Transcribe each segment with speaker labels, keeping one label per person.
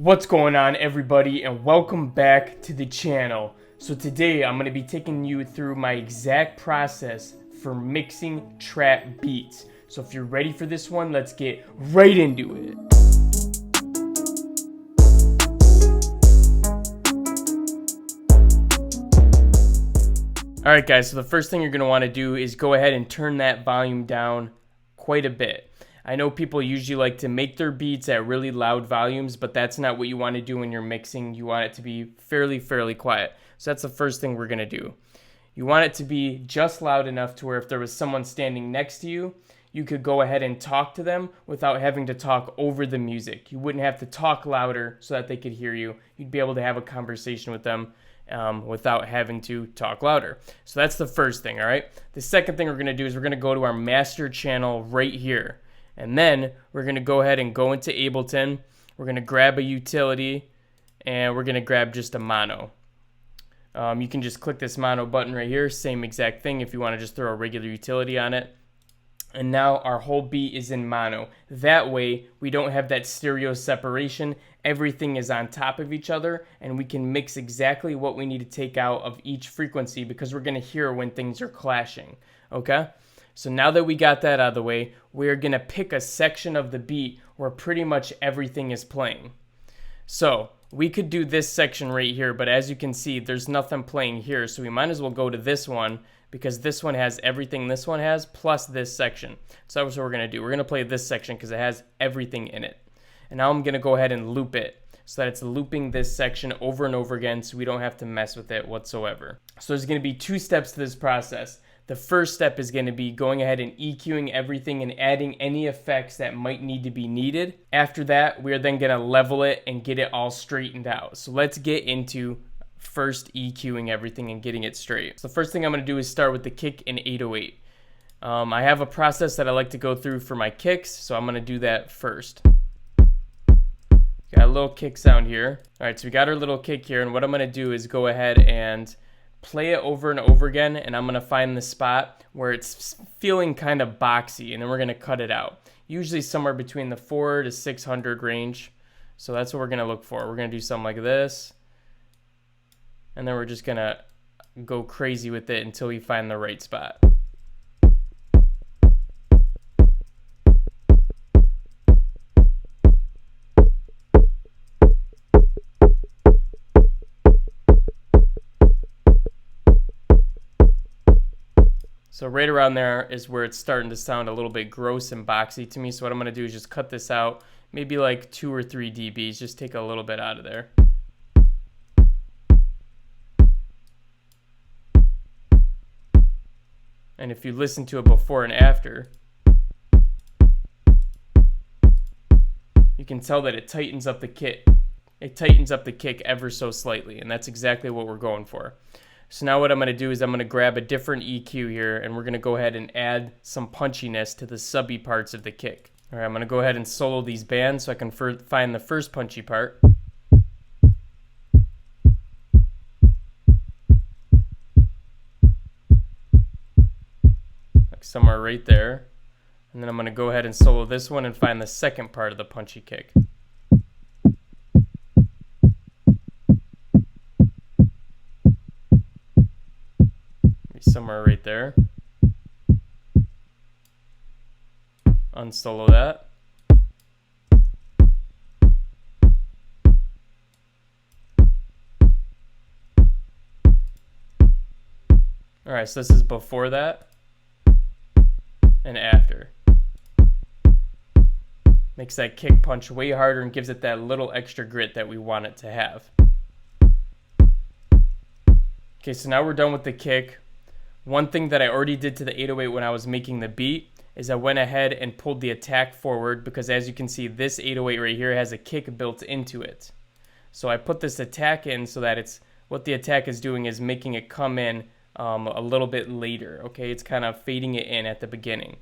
Speaker 1: What's going on, everybody, and welcome back to the channel. So today I'm going to be taking you through my exact process for mixing trap beats. So if you're ready for this one, let's get right into it. Alright guys, so the first thing you're going to want to do is go ahead and turn that volume down quite a bit. I know people usually like to make their beats at really loud volumes, but that's not what you want to do when you're mixing. You want it to be fairly quiet. So that's the first thing we're going to do. You want it to be just loud enough to where if there was someone standing next to you, you could go ahead and talk to them without having to talk over the music. You wouldn't have to talk louder so that they could hear you. You'd be able to have a conversation with them without having to talk louder. So that's the first thing, all right? The second thing we're going to do is we're going to go to our master channel right here. And then we're going to go ahead and go into Ableton. We're going to grab a utility and we're going to grab just a mono. You can just click this mono button right here. Same exact thing if you want to just throw a regular utility on it. And now our whole beat is in mono. That way we don't have that stereo separation. Everything is on top of each other and we can mix exactly what we need to take out of each frequency because we're going to hear when things are clashing. Okay? So now that we got that out of the way, we're going to pick a section of the beat where pretty much everything is playing. So we could do this section right here, but as you can see, there's nothing playing here. So we might as well go to this one because this one has everything this one has plus this section. So that's what we're going to do. We're going to play this section because it has everything in it. And now I'm going to go ahead and loop it so that it's looping this section over and over again so we don't have to mess with it whatsoever. So there's going to be two steps to this process. The first step is going to be going ahead and EQing everything and adding any effects that might need to be needed. After that, we're then going to level it and get it all straightened out. So let's get into first EQing everything and getting it straight. So the first thing I'm going to do is start with the kick in 808. I have a process that I like to go through for my kicks, so I'm going to do that first. Got a little kick sound here. All right, so we got our little kick here, and what I'm going to do is go ahead and play it over and over again, and I'm going to find the spot where it's feeling kind of boxy, and then we're going to cut it out. Usually somewhere between the 400 to 600 range. So that's what we're going to look for. We're going to do something like this, and then we're just going to go crazy with it until we find the right spot. So right around there is where it's starting to sound a little bit gross and boxy to me. So what I'm going to do is just cut this out, maybe like 2 or 3 dBs, just take a little bit out of there. And if you listen to it before and after, you can tell that it tightens up the kick. It tightens up the kick ever so slightly, and that's exactly what we're going for. So now what I'm going to do is I'm going to grab a different EQ here, and we're going to go ahead and add some punchiness to the subby parts of the kick. All right, I'm going to go ahead and solo these bands so I can find the first punchy part. Like somewhere right there. And then I'm going to go ahead and solo this one and find the second part of the punchy kick. Somewhere right there. Unsolo that. Alright, so this is before that and after. Makes that kick punch way harder and gives it that little extra grit that we want it to have. Okay, so now we're done with the kick. One thing that I already did to the 808 when I was making the beat is I went ahead and pulled the attack forward because as you can see, this 808 right here has a kick built into it. So I put this attack in so that it's what the attack is doing is making it come in a little bit later. Okay, it's kind of fading it in at the beginning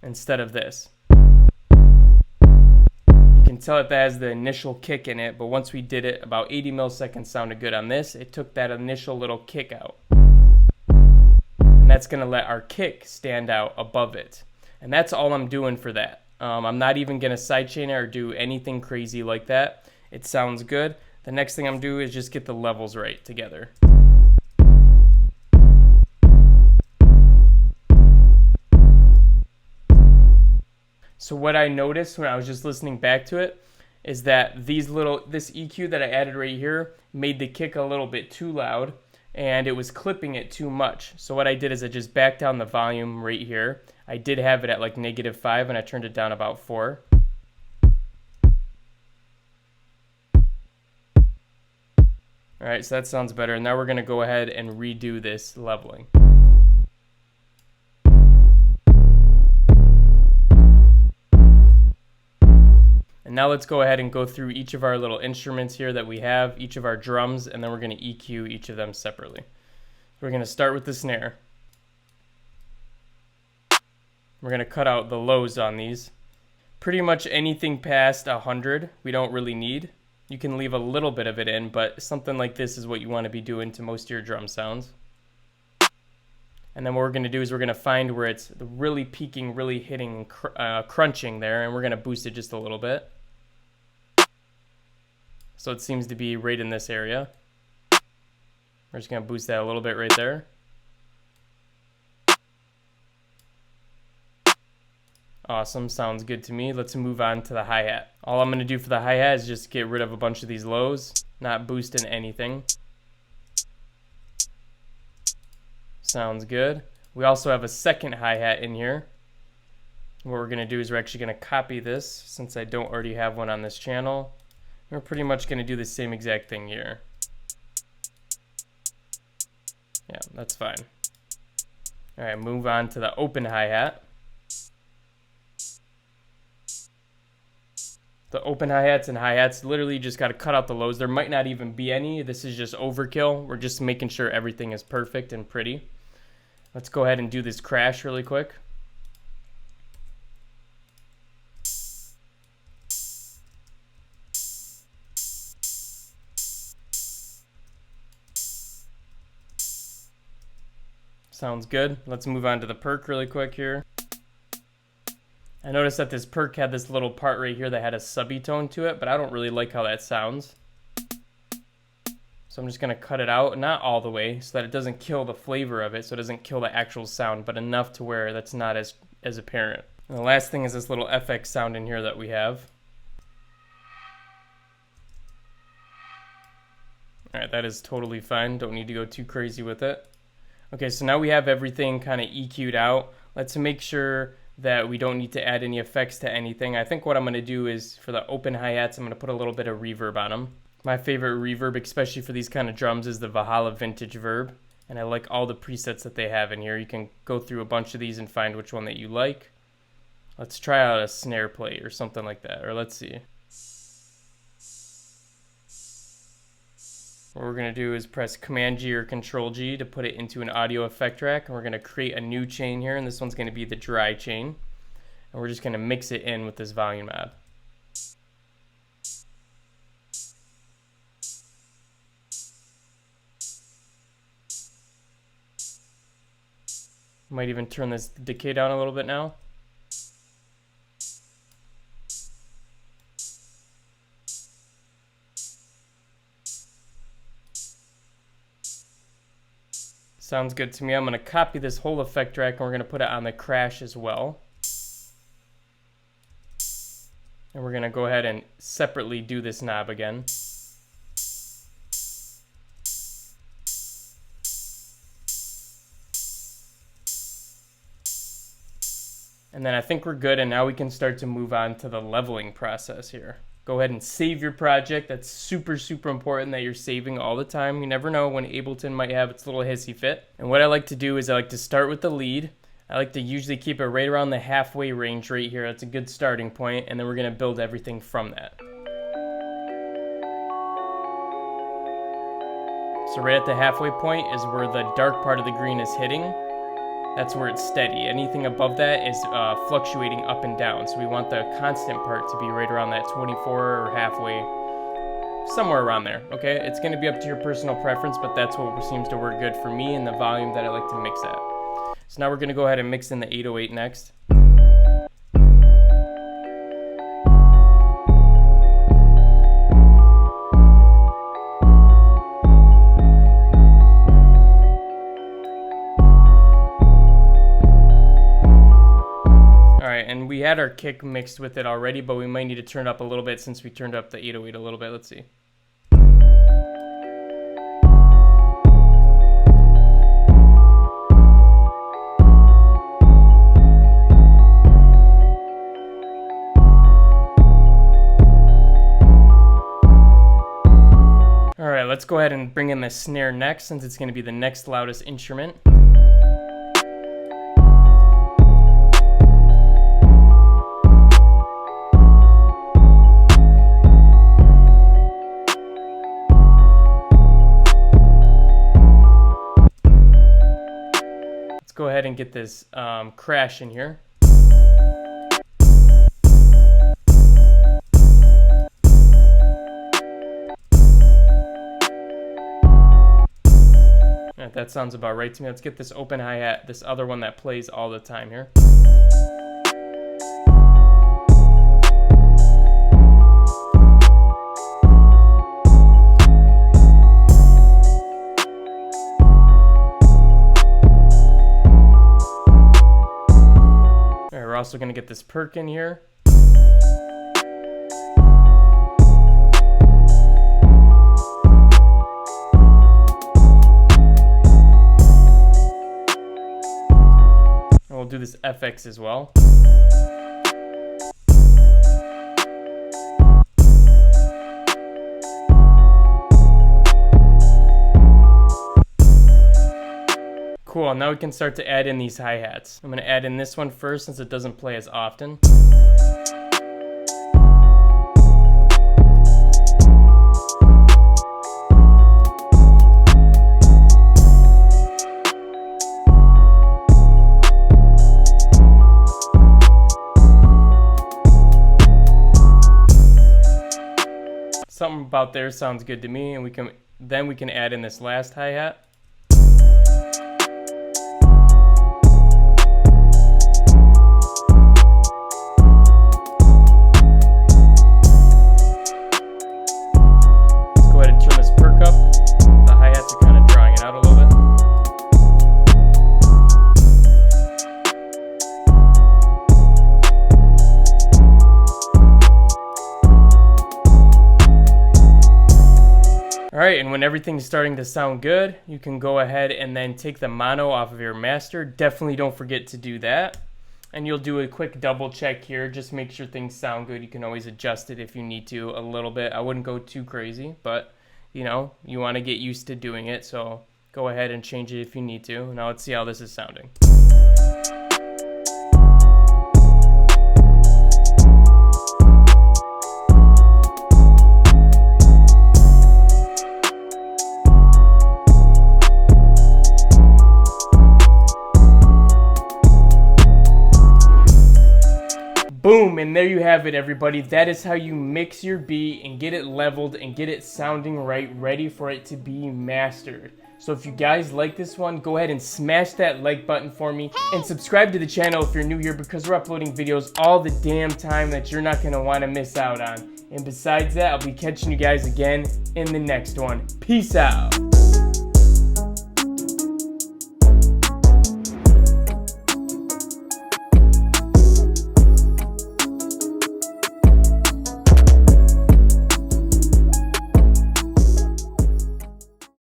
Speaker 1: instead of this. You can tell that has the initial kick in it, but once we did it, about 80 milliseconds sounded good on this. It took that initial little kick out. And that's going to let our kick stand out above it. And that's all I'm doing for that. I'm not even going to sidechain it or do anything crazy like that. It sounds good. The next thing I'm doing is just get the levels right together. So what I noticed when I was just listening back to it is that this EQ that I added right here made the kick a little bit too loud, and it was clipping it too much. So what I did is I just backed down the volume right here. I did have it at like -5, and I turned it down about 4. All right, so that sounds better. Now we're gonna go ahead and redo this leveling. And now let's go ahead and go through each of our little instruments here that we have, each of our drums, and then we're going to EQ each of them separately. We're going to start with the snare. We're going to cut out the lows on these. Pretty much anything past 100 we don't really need. You can leave a little bit of it in, but something like this is what you want to be doing to most of your drum sounds. And then what we're going to do is we're going to find where it's really peaking, really hitting, crunching there, and we're going to boost it just a little bit. So it seems to be right in this area. We're just going to boost that a little bit right there. Awesome, sounds good to me. Let's move on to the hi-hat. All I'm going to do for the hi-hat is just get rid of a bunch of these lows, not boosting anything. Sounds good. We also have a second hi-hat in here. What we're going to do is we're actually going to copy this since I don't already have one on this channel. We're pretty much going to do the same exact thing here. Yeah, that's fine. All right, move on to the open hi-hat. The open hi-hats and hi-hats, literally just got to cut out the lows. There might not even be any. This is just overkill. We're just making sure everything is perfect and pretty. Let's go ahead and do this crash really quick. Sounds good. Let's move on to the perk really quick here. I noticed that this perk had this little part right here that had a subby tone to it, but I don't really like how that sounds. So I'm just going to cut it out, not all the way, so that it doesn't kill the flavor of it, so it doesn't kill the actual sound, but enough to where that's not as apparent. And the last thing is this little FX sound in here that we have. Alright, that is totally fine. Don't need to go too crazy with it. Okay, so now we have everything kind of EQ'd out. Let's make sure that we don't need to add any effects to anything. I think what I'm going to do is, for the open hi-hats, I'm going to put a little bit of reverb on them. My favorite reverb, especially for these kind of drums, is the Valhalla Vintage Verb. And I like all the presets that they have in here. You can go through a bunch of these and find which one that you like. Let's try out a snare plate or something like that. Or let's see. What we're going to do is press Command G or Control G to put it into an audio effect track. And we're going to create a new chain here. And this one's going to be the dry chain. And we're just going to mix it in with this volume knob. Might even turn this decay down a little bit now. Sounds good to me. I'm going to copy this whole effect track and we're going to put it on the crash as well. And we're going to go ahead and separately do this knob again. And then I think we're good, and now we can start to move on to the leveling process here. Go ahead and save your project. That's super, super important that you're saving all the time. You never know when Ableton might have its little hissy fit. And what I like to do is I like to start with the lead. I like to usually keep it right around the halfway range right here. That's a good starting point, and then we're going to build everything from that. So right at the halfway point is where the dark part of the green is hitting. That's where it's steady. Anything above that is fluctuating up and down. So we want the constant part to be right around that 24 or halfway, somewhere around there, okay? It's going to be up to your personal preference, but that's what seems to work good for me and the volume that I like to mix at. So now we're going to go ahead and mix in the 808 next. we had our kick mixed with it already, but we might need to turn it up a little bit since we turned up the 808 a little bit. Let's see. All right, let's go ahead and bring in the snare next, since it's going to be the next loudest instrument. Let's go ahead and get this crash in here. That sounds about right to me. Let's get this open hi-hat, this other one that plays all the time here. All right, we're also going to get this perk in here. We'll do this FX as well. Cool, now we can start to add in these hi-hats. I'm going to add in this one first since it doesn't play as often. Something about there sounds good to me, and we can add in this last hi-hat. Let's go ahead and turn this perk up. The hi-hats are kind of drawing it out a little bit. Alright, and when everything's starting to sound good, you can go ahead and then take the mono off of your master. Definitely don't forget to do that. And you'll do a quick double check here. Just make sure things sound good. You can always adjust it if you need to a little bit. I wouldn't go too crazy, but you know, you want to get used to doing it. So go ahead and change it if you need to. Now let's see how this is sounding. Boom, and there you have it, everybody. That is how you mix your beat and get it leveled and get it sounding right, ready for it to be mastered. So if you guys like this one, go ahead and smash that like button for me and subscribe to the channel if you're new here, because we're uploading videos all the damn time that you're not going to want to miss out on. And besides that, I'll be catching you guys again in the next one. Peace out.